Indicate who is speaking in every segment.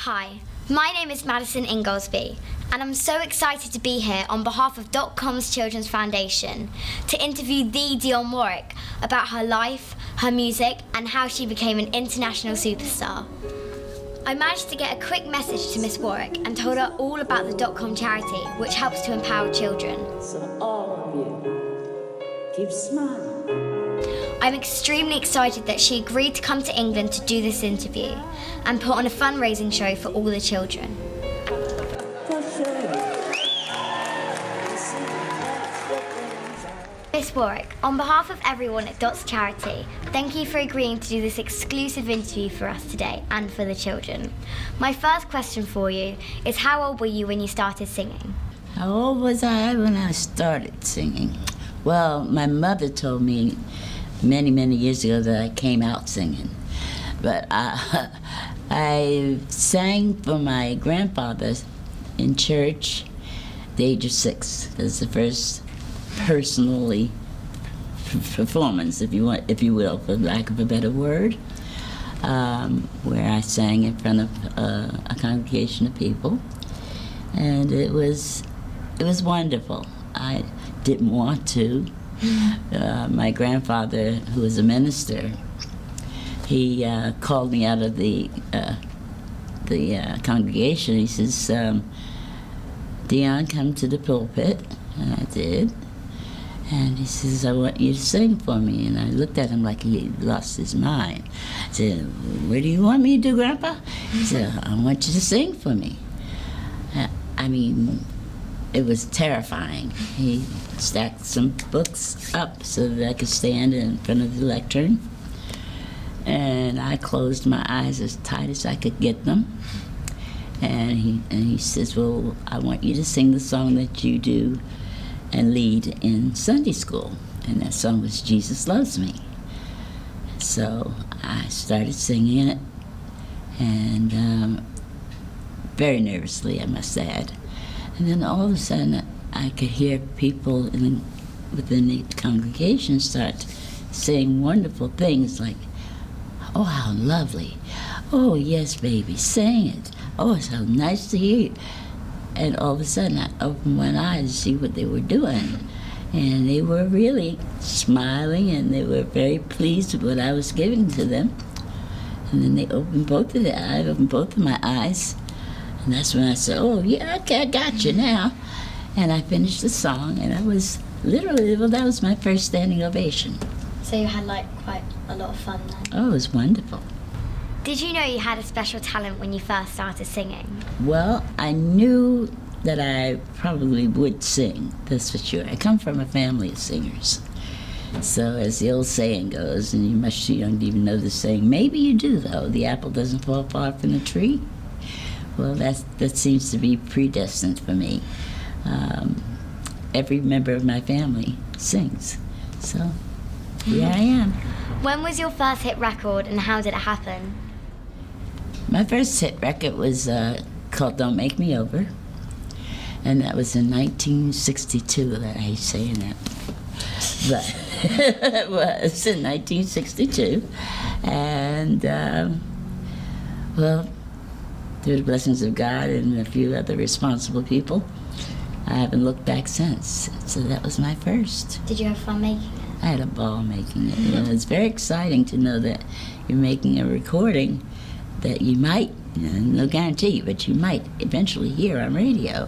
Speaker 1: Hi, my name is Madison Ingoldsby, and I'm so excited to be here on behalf of .com's Children's Foundation to interview the Dionne Warwick about her life, her music, and how she became an international superstar. I managed to get a quick message to Miss Warwick and told her all about the .com charity, which helps to empower children.
Speaker 2: So all of you, keep smiling.
Speaker 1: I'm extremely excited that she agreed to come to England to do this interview and put on a fundraising show for all the children. Miss Warwick, on behalf of everyone at Dot's charity, thank you for agreeing to do this exclusive interview for us today and for the children. My first question for you is, how old were you when you started singing?
Speaker 2: How old was I when I started singing? Well, my mother told me many, many years ago that I came out singing. But I sang for my grandfather in church at the age of 6. That was the first personally performance, if you will, for lack of a better word, where I sang in front of a congregation of people, and it was wonderful. I didn't want to. My grandfather, who was a minister, he called me out of the congregation. He says, "Dionne, come to the pulpit," and I did. And he says, "I want you to sing for me." And I looked at him like he lost his mind. I said, "What do you want me to do, Grandpa?" He said, "I want you to sing for me." I mean, it was terrifying. He stacked some books up so that I could stand in front of the lectern. And I closed my eyes as tight as I could get them. And he says, "Well, I want you to sing the song that you do and lead in Sunday school." And that song was "Jesus Loves Me." So I started singing it, and very nervously, I must add. And then all of a sudden, I could hear people within the congregation start saying wonderful things like, "Oh, how lovely. Oh, yes, baby, sing it. Oh, it's so nice to hear you." And all of a sudden, I opened one eye to see what they were doing. And they were really smiling, and they were very pleased with what I was giving to them. And then they opened both of my eyes. And that's when I said, "Oh, yeah, okay, I got you now." And I finished the song, and I was literally, well, that was my first standing ovation.
Speaker 1: So you had quite a lot of fun then?
Speaker 2: Oh, it was wonderful.
Speaker 1: Did you know you had a special talent when you first started singing?
Speaker 2: Well, I knew that I probably would sing, that's for sure. I come from a family of singers. So as the old saying goes, and you don't even know the saying, maybe you do though, the apple doesn't fall far from the tree. Well, that seems to be predestined for me. Every member of my family sings, so here I am.
Speaker 1: When was your first hit record, and how did it happen?
Speaker 2: My first hit record was called "Don't Make Me Over," and that was in 1962. I hate saying that, but it was in 1962, and well, through the blessings of God and a few other responsible people, I haven't looked back since. So that was my first.
Speaker 1: Did you have fun making it?
Speaker 2: I had a ball making it. It's very exciting to know that you're making a recording that you might, no guarantee, but you might eventually hear on radio.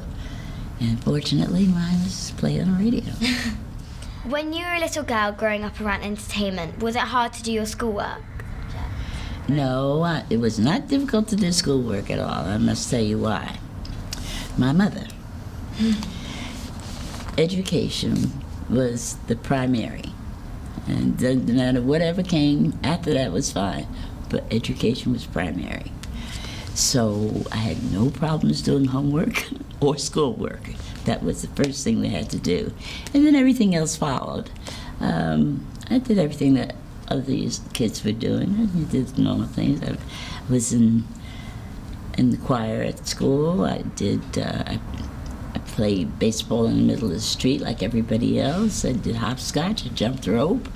Speaker 2: And fortunately, mine was played on radio.
Speaker 1: When you were a little girl growing up around entertainment, was it hard to do your schoolwork?
Speaker 2: No, it was not difficult to do schoolwork at all. I must tell you why. My mother. Education was the primary. And no matter whatever came after that was fine. But education was primary. So I had no problems doing homework or schoolwork. That was the first thing we had to do. And then everything else followed. I did everything that other kids were doing. I did the normal things. I was in the choir at school. I played baseball in the middle of the street like everybody else. I did hopscotch. I jumped rope.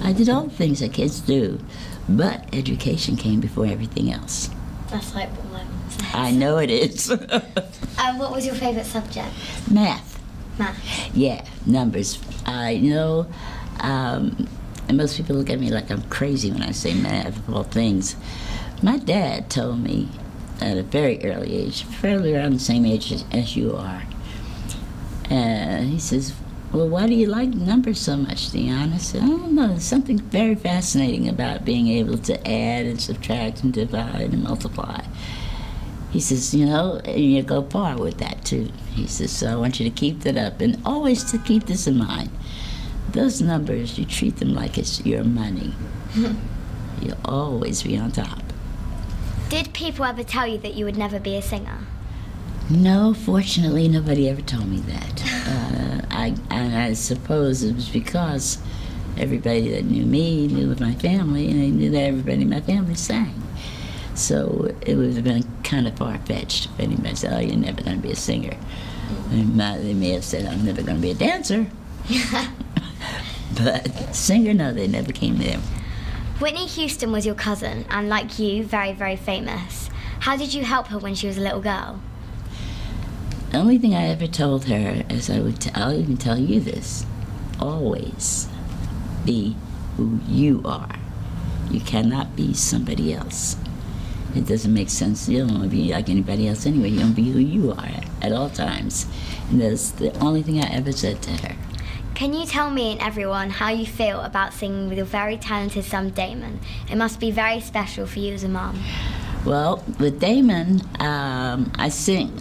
Speaker 2: I did all the things that kids do. But education came before everything else.
Speaker 1: That's like what my mum says.
Speaker 2: I know it is.
Speaker 1: What was your favourite subject?
Speaker 2: Math.
Speaker 1: Math.
Speaker 2: Yeah, numbers. And most people look at me like I'm crazy when I say math, of all things. My dad told me at a very early age, fairly around the same age as you are, and he says, well, why do you like numbers so much, Dionne? I said, I don't know, there's something very fascinating about being able to add and subtract and divide and multiply. He says, you go far with that too. He says, so I want you to keep that up, and always to keep this in mind. Those numbers, you treat them like it's your money. You'll always be on top.
Speaker 1: Did people ever tell you that you would never be a singer?
Speaker 2: No, fortunately, nobody ever told me that. I suppose it was because everybody that knew me knew of my family, and they knew that everybody in my family sang. So it would have been kind of far-fetched if anybody said, oh, you're never going to be a singer. And they may have said, I'm never going to be a dancer. But singer, no, they never came there.
Speaker 1: Whitney Houston was your cousin, and like you, very, very famous. How did you help her when she was a little girl?
Speaker 2: The only thing I ever told her is I'll even tell you this, always be who you are. You cannot be somebody else. It doesn't make sense. You don't want to be like anybody else anyway. You don't be who you are at all times. And that's the only thing I ever said to her.
Speaker 1: Can you tell me and everyone how you feel about singing with your very talented son, Damon? It must be very special for you as a mom.
Speaker 2: Well, with Damon, I sing.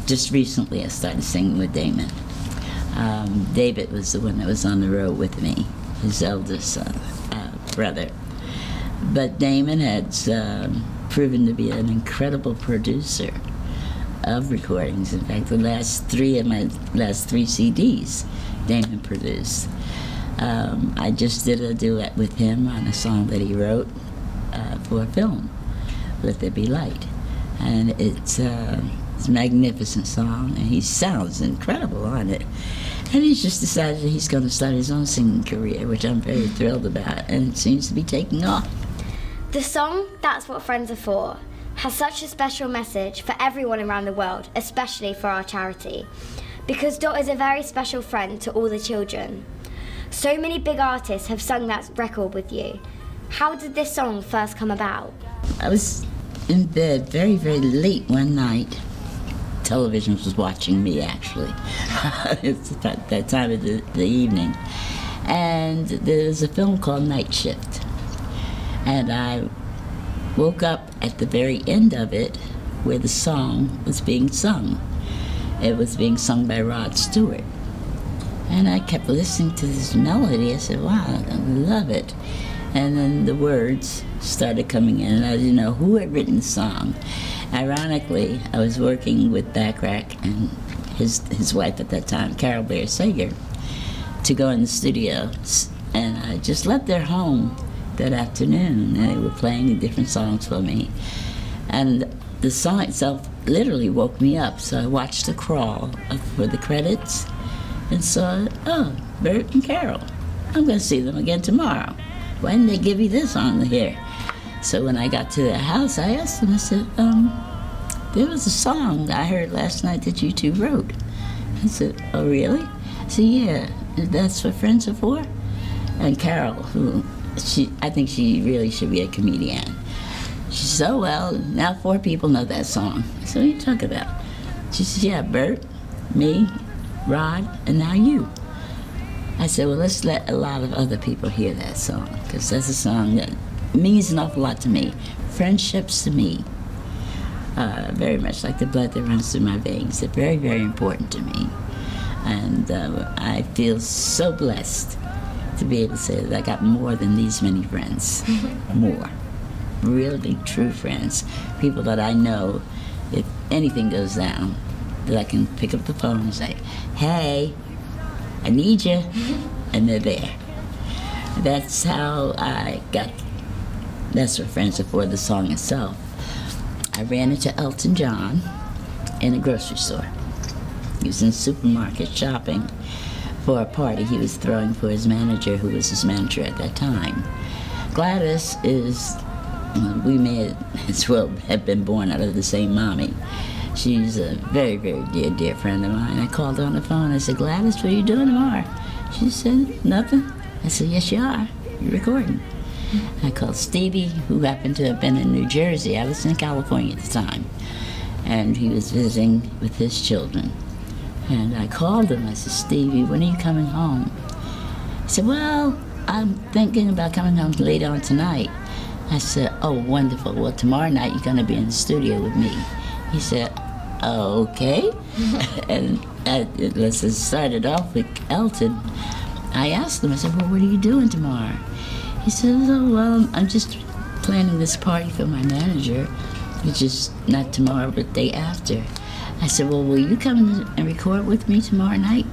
Speaker 2: Just recently I started singing with Damon. David was the one that was on the road with me, his eldest brother. But Damon has proven to be an incredible producer of recordings. In fact, the last three CDs, Damon produced. I just did a duet with him on a song that he wrote for a film, Let There Be Light. And it's a magnificent song, and he sounds incredible on it. And he's just decided that he's going to start his own singing career, which I'm very thrilled about, and it seems to be taking off.
Speaker 1: The song, That's What Friends Are For, has such a special message for everyone around the world, especially for our charity. Because Dot is a very special friend to all the children. So many big artists have sung that record with you. How did this song first come about?
Speaker 2: I was in bed very, very late one night. Television was watching me, actually. It's that time of the evening. And there's a film called Night Shift. And I woke up at the very end of it where the song was being sung. It was being sung by Rod Stewart. And I kept listening to this melody. I said, wow, I love it. And then the words started coming in, and I didn't know who had written the song. Ironically, I was working with Backrack and his wife at that time, Carol Blair Sager, to go in the studio. And I just left their home that afternoon, and they were playing different songs for me. And the song itself literally woke me up, so I watched the crawl for the credits and saw, oh, Bert and Carol. I'm going to see them again tomorrow. Why didn't they give you this on here? So when I got to their house, I asked them, I said, there was a song I heard last night that you two wrote. I said, oh, really? I said, yeah, That's What Friends Are For? And Carol, I think she really should be a comedian. She said, oh, well, now 4 people know that song. I said, what are you talking about? She said, yeah, Bert, me, Rod, and now you. I said, well, let's let a lot of other people hear that song, because that's a song that means an awful lot to me. Friendships to me, very much like the blood that runs through my veins. They're very, very important to me. And I feel so blessed to be able to say that I got more than these many friends. More. Really true friends. People that I know, if anything goes down, that I can pick up the phone and say, hey, I need you, and they're there. That's how I got That's What Friends Are For, the song itself. I ran into Elton John in a grocery store. He was in the supermarket shopping for a party he was throwing for his manager, who was his manager at that time. Gladys is we may as well have been born out of the same mommy. She's a very, very dear, dear friend of mine. I called her on the phone. I said, Gladys, what are you doing tomorrow? She said, nothing. I said, yes, you are. You're recording. I called Stevie, who happened to have been in New Jersey. I was in California at the time. And he was visiting with his children. And I called him. I said, Stevie, when are you coming home? He said, well, I'm thinking about coming home later on tonight. I said, oh, wonderful. Well, tomorrow night you're going to be in the studio with me. He said, okay. And let's just start it off with Elton. I asked him, I said, well, what are you doing tomorrow? He said, oh, well, I'm just planning this party for my manager, which is not tomorrow, but the day after. I said, well, will you come and record with me tomorrow night?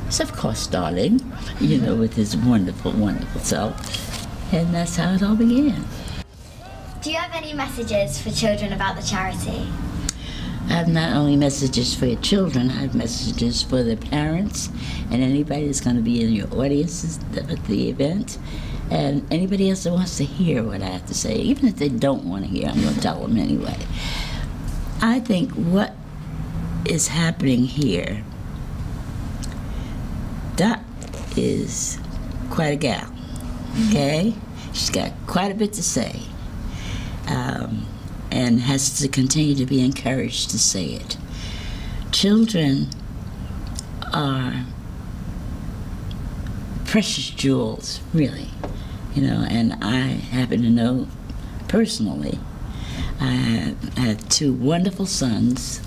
Speaker 2: He said, of course, darling, with his wonderful, wonderful self. And that's how it all began.
Speaker 1: Do you have any messages for children about the charity?
Speaker 2: I have not only messages for your children, I have messages for their parents and anybody that's going to be in your audience at the event, and anybody else that wants to hear what I have to say. Even if they don't want to hear, I'm going to tell them anyway. I think what is happening here, Dot is quite a gal, okay? She's got quite a bit to say. And has to continue to be encouraged to say it. Children are precious jewels, really, and I happen to know personally. I have two wonderful sons,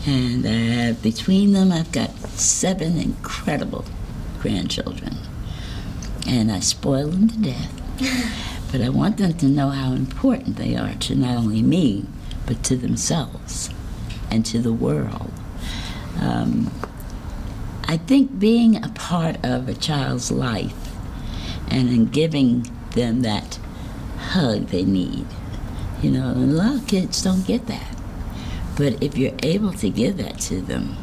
Speaker 2: and between them I've got 7 incredible grandchildren, and I spoil them to death. But I want them to know how important they are to not only me, but to themselves and to the world. I think being a part of a child's life and in giving them that hug they need, and a lot of kids don't get that. But if you're able to give that to them,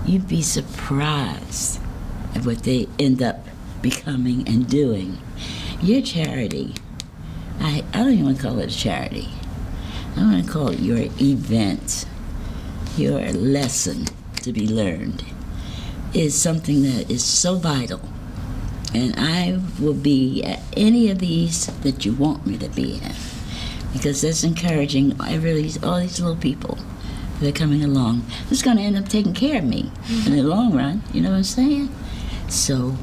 Speaker 2: you'd be surprised at what they end up becoming and doing. Your charity, I don't even want to call it a charity. I want to call it your event, your lesson to be learned, is something that is so vital. And I will be at any of these that you want me to be at, because that's encouraging all these little people that are coming along. Who's going to end up taking care of me in the long run, you know what I'm saying? So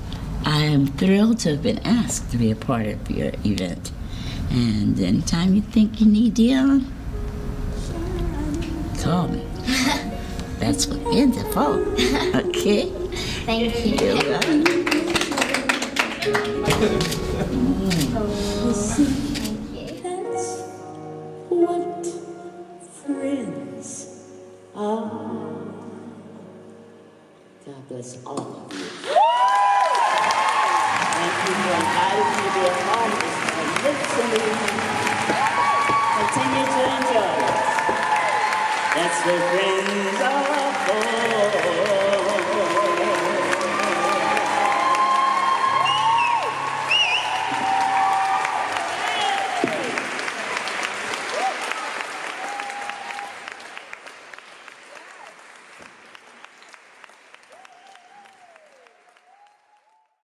Speaker 2: I am thrilled to have been asked to be a part of your event. And anytime you think you need Dionne, call me. That's what we're in the phone. Okay?
Speaker 1: Thank you.
Speaker 2: You're welcome. That's what friends are. God bless all of you. Thank you for inviting me to be a part of this magnificent evening. Continue to enjoy it. That's what friends